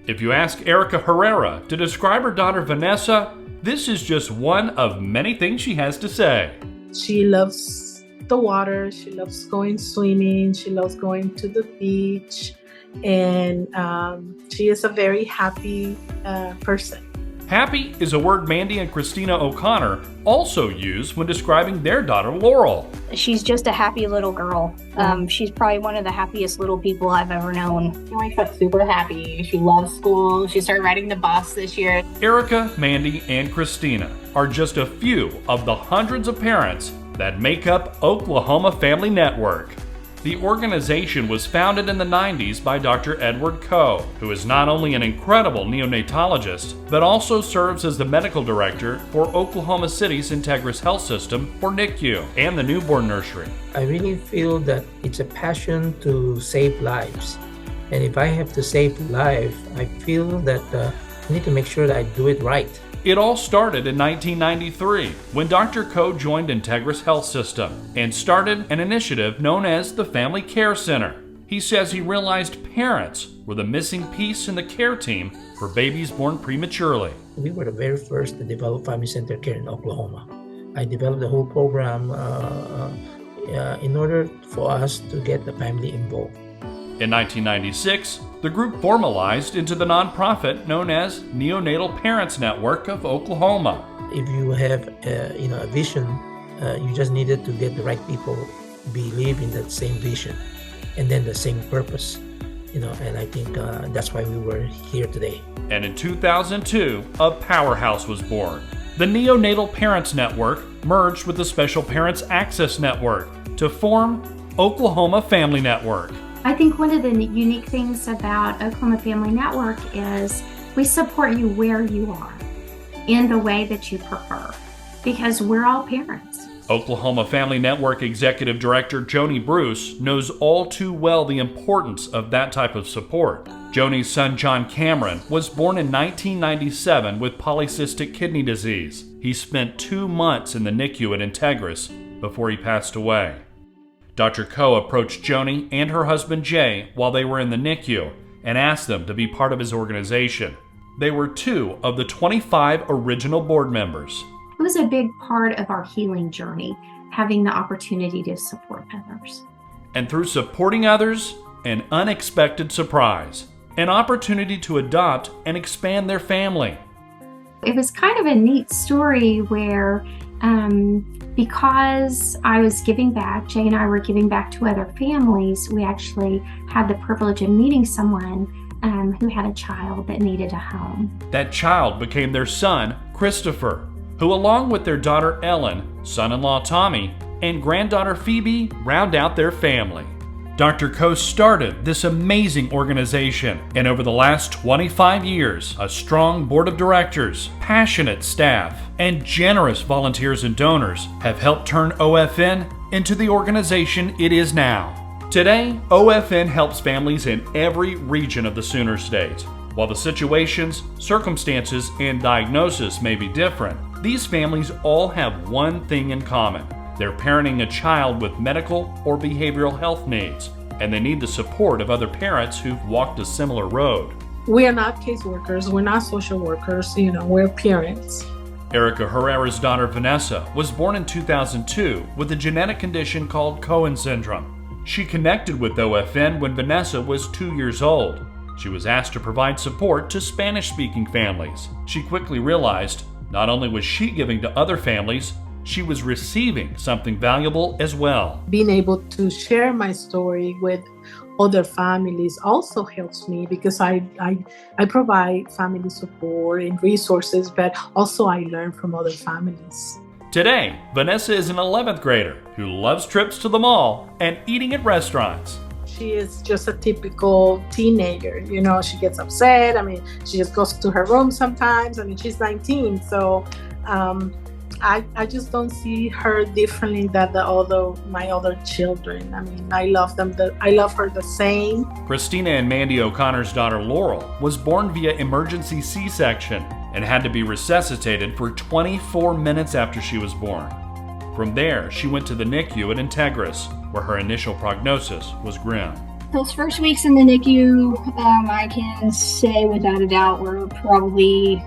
If you ask Erica Herrera to describe her daughter Vanessa, this is just one of many things she has to say. She loves the water, she loves going swimming, she loves going to the beach, and she is a very happy person. Happy is a word Mandy and Christina O'Connor also use when describing their daughter Laurel. She's just a happy little girl. She's probably one of the happiest little people I've ever known. She wakes up super happy. She loves school. She started riding the bus this year. Erica, Mandy, and Christina are just a few of the hundreds of parents that make up Oklahoma Family Network. The organization was founded in the 90s by Dr. Edward Coe, who is not only an incredible neonatologist, but also serves as the medical director for Oklahoma City's Integris Health System, or NICU, and the newborn nursery. I really feel that it's a passion to save lives. And if I have to save life, I feel that I need to make sure that I do it right. It all started in 1993 when Dr. Coe joined Integris Health System and started an initiative known as the Family Care Center. He says he realized parents were the missing piece in the care team for babies born prematurely. We were the very first to develop family center care in Oklahoma. I developed the whole program in order for us to get the family involved. In 1996, the group formalized into the nonprofit known as Neonatal Parents Network of Oklahoma. If you have a vision, you just needed to get the right people believe in that same vision and then the same purpose. And I think that's why we were here today. And in 2002, a powerhouse was born. The Neonatal Parents Network merged with the Special Parents Access Network to form Oklahoma Family Network. I think one of the unique things about Oklahoma Family Network is we support you where you are in the way that you prefer, because we're all parents. Oklahoma Family Network Executive Director Joni Bruce knows all too well the importance of that type of support. Joni's son John Cameron was born in 1997 with polycystic kidney disease. He spent 2 months in the NICU at Integris before he passed away. Dr. Coe approached Joni and her husband Jay while they were in the NICU and asked them to be part of his organization. They were 2 of the 25 original board members. It was a big part of our healing journey, having the opportunity to support others. And through supporting others, an unexpected surprise, an opportunity to adopt and expand their family. It was kind of a neat story where because I was giving back, Jay and I were giving back to other families, we actually had the privilege of meeting someone who had a child that needed a home. That child became their son, Christopher, who along with their daughter Ellen, son-in-law Tommy, and granddaughter Phoebe round out their family. Dr. Coe started this amazing organization, and over the last 25 years, a strong board of directors, passionate staff, and generous volunteers and donors have helped turn OFN into the organization it is now. Today, OFN helps families in every region of the Sooner State. While the situations, circumstances, and diagnosis may be different, these families all have one thing in common. They're parenting a child with medical or behavioral health needs, and they need the support of other parents who've walked a similar road. We are not caseworkers, we're not social workers, we're parents. Erica Herrera's daughter Vanessa was born in 2002 with a genetic condition called Cohen syndrome. She connected with OFN when Vanessa was 2 years old. She was asked to provide support to Spanish-speaking families. She quickly realized not only was she giving to other families, she was receiving something valuable as well. Being able to share my story with other families also helps me because I provide family support and resources, but also I learn from other families. Today, Vanessa is an 11th grader who loves trips to the mall and eating at restaurants. She is just a typical teenager, she gets upset. She just goes to her room sometimes. She's 19, so I just don't see her differently than my other children. I love them. I love her the same. Christina and Mandy O'Connor's daughter Laurel was born via emergency C-section and had to be resuscitated for 24 minutes after she was born. From there, she went to the NICU at Integris, where her initial prognosis was grim. Those first weeks in the NICU, I can say without a doubt, were probably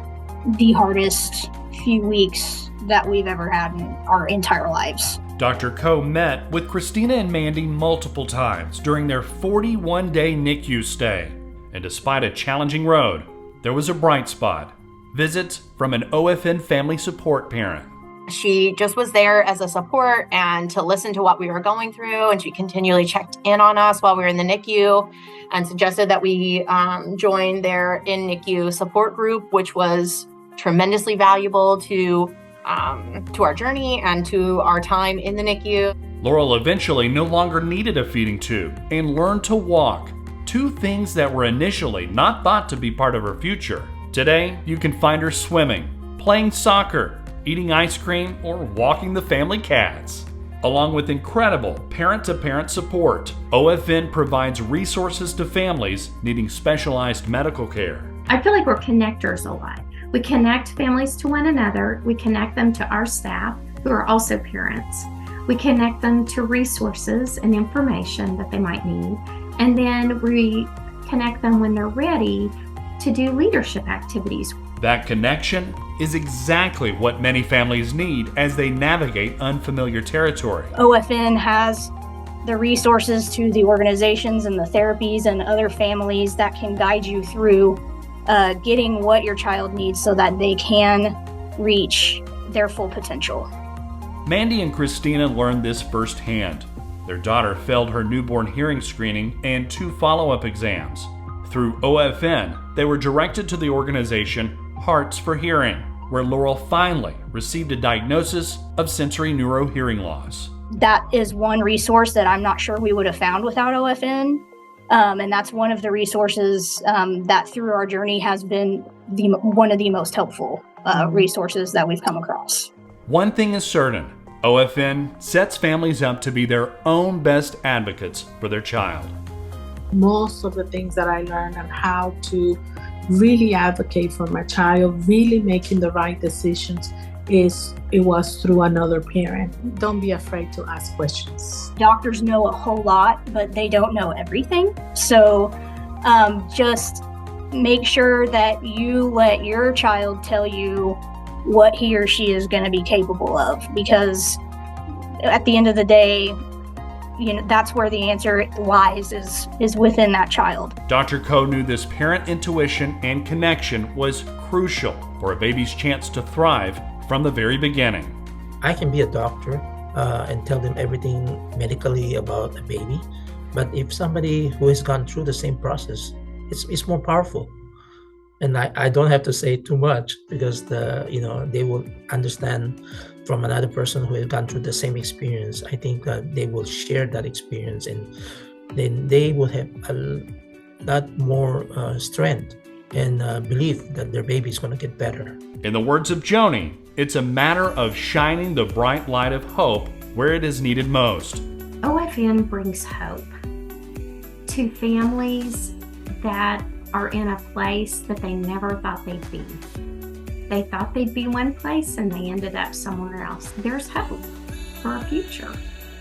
the hardest few weeks that we've ever had in our entire lives. Dr. Coe met with Christina and Mandy multiple times during their 41-day NICU stay. And despite a challenging road, there was a bright spot. Visits from an OFN family support parent. She just was there as a support and to listen to what we were going through. And she continually checked in on us while we were in the NICU and suggested that we join their in-NICU support group, which was tremendously valuable to our journey and to our time in the NICU. Laurel eventually no longer needed a feeding tube and learned to walk. Two things that were initially not thought to be part of her future. Today, you can find her swimming, playing soccer, eating ice cream, or walking the family cats. Along with incredible parent-to-parent support, OFN provides resources to families needing specialized medical care. I feel like we're connectors a lot. We connect families to one another. We connect them to our staff, who are also parents. We connect them to resources and information that they might need. And then we connect them when they're ready to do leadership activities. That connection is exactly what many families need as they navigate unfamiliar territory. OFN has the resources to the organizations and the therapies and other families that can guide you through getting what your child needs so that they can reach their full potential. Mandy and Christina learned this firsthand. Their daughter failed her newborn hearing screening and 2 follow-up exams. Through OFN, they were directed to the organization Hearts for Hearing, where Laurel finally received a diagnosis of sensory neurohearing loss. That is one resource that I'm not sure we would have found without OFN. And that's one of the resources that through our journey has been one of the most helpful resources that we've come across. One thing is certain, OFN sets families up to be their own best advocates for their child. Most of the things that I learned on how to really advocate for my child, really making the right decisions, it was through another parent. Don't be afraid to ask questions. Doctors know a whole lot, but they don't know everything. So just make sure that you let your child tell you what he or she is going to be capable of, because at the end of the day, that's where the answer lies, is within that child. Dr. Coe knew this parent intuition and connection was crucial for a baby's chance to thrive from the very beginning. I can be a doctor and tell them everything medically about a baby, but if somebody who has gone through the same process, it's more powerful. And I don't have to say too much, because they will understand from another person who has gone through the same experience. I think they will share that experience, and then they will have a lot more strength and belief that their baby is going to get better. In the words of Joni, it's a matter of shining the bright light of hope where it is needed most. OFN brings hope to families that are in a place that they never thought they'd be. They thought they'd be one place and they ended up somewhere else. There's hope for a future.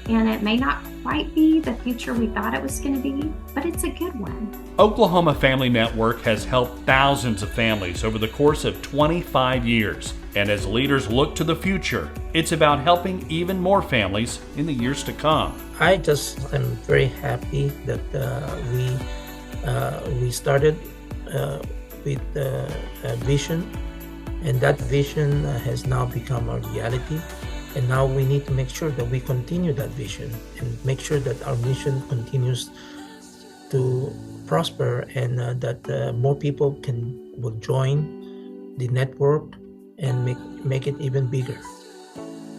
And it may not quite be the future we thought it was going to be, but it's a good one. Oklahoma Family Network has helped thousands of families over the course of 25 years. And as leaders look to the future, it's about helping even more families in the years to come. I just am very happy that we started with a vision, and that vision has now become our reality. And now we need to make sure that we continue that vision and make sure that our mission continues to prosper, and that more people will join the network and make it even bigger.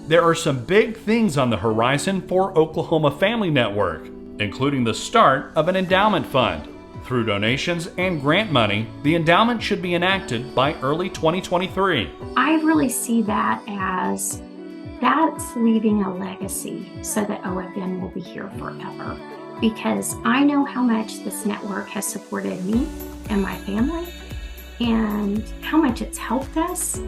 There are some big things on the horizon for Oklahoma Family Network, including the start of an endowment fund. Through donations and grant money, the endowment should be enacted by early 2023. I really see that as that's leaving a legacy so that OFN will be here forever. Because I know how much this network has supported me and my family, and how much it's helped us,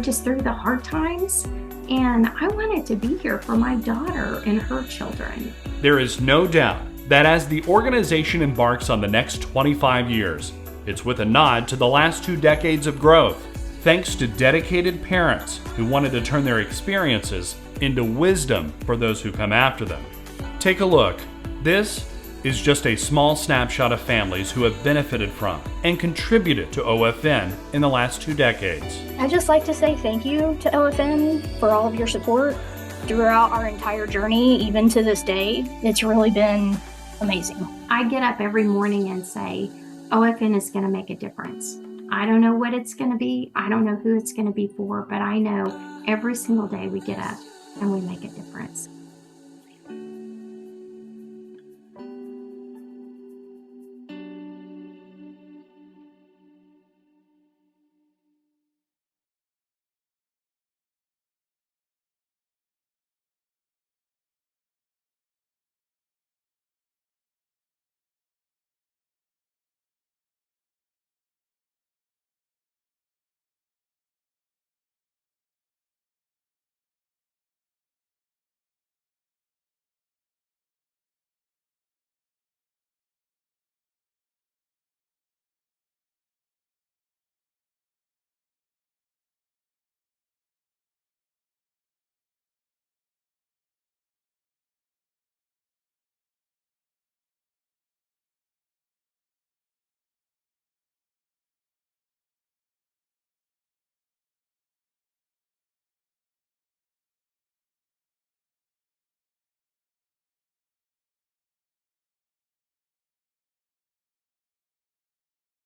just through the hard times. And I want it to be here for my daughter and her children. There is no doubt that as the organization embarks on the next 25 years, it's with a nod to the last 2 decades of growth, thanks to dedicated parents who wanted to turn their experiences into wisdom for those who come after them. Take a look. This is just a small snapshot of families who have benefited from and contributed to OFN in the last 2 decades. I'd just like to say thank you to OFN for all of your support throughout our entire journey, even to this day. It's really been amazing. I get up every morning and say, OFN is going to make a difference. I don't know what it's going to be. I don't know who it's going to be for, but I know every single day we get up and we make a difference.